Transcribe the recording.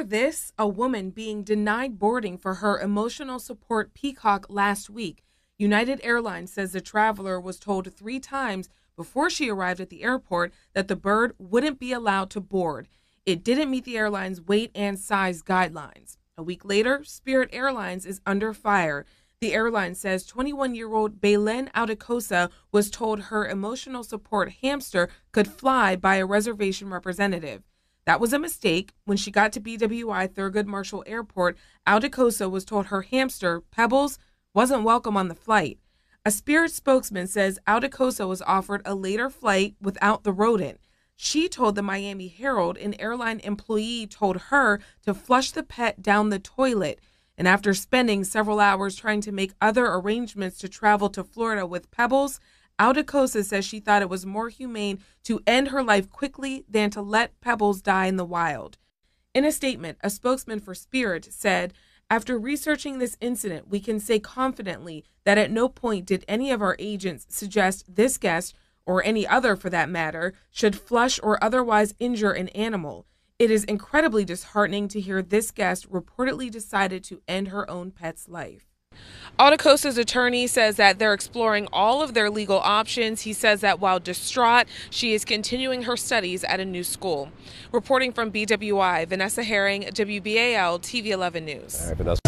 Hear this? A woman being denied boarding for her emotional support peacock last week. United Airlines says the traveler was told 3 times before she arrived at the airport that the bird wouldn't be allowed to board. It didn't meet the airline's weight and size guidelines. A week later, Spirit Airlines is under fire. The airline says 21-year-old Belen Audicosa was told her emotional support hamster could fly by a reservation representative. That was a mistake. When she got to BWI Thurgood Marshall Airport, Audicosa was told her hamster, Pebbles, wasn't welcome on the flight. A Spirit spokesman says Audicosa was offered a later flight without the rodent. She told the Miami Herald an airline employee told her to flush the pet down the toilet. And after spending several hours trying to make other arrangements to travel to Florida with Pebbles, Audicosa says she thought it was more humane to end her life quickly than to let Pebbles die in the wild. In a statement, a spokesman for Spirit said, "After researching this incident, we can say confidently that at no point did any of our agents suggest this guest, or any other for that matter, should flush or otherwise injure an animal. It is incredibly disheartening to hear this guest reportedly decided to end her own pet's life." Audicosa's attorney says that they're exploring all of their legal options. He says that while distraught, she is continuing her studies at a new school. Reporting from BWI, Vanessa Herring, WBAL TV 11 News. All right, Vanessa.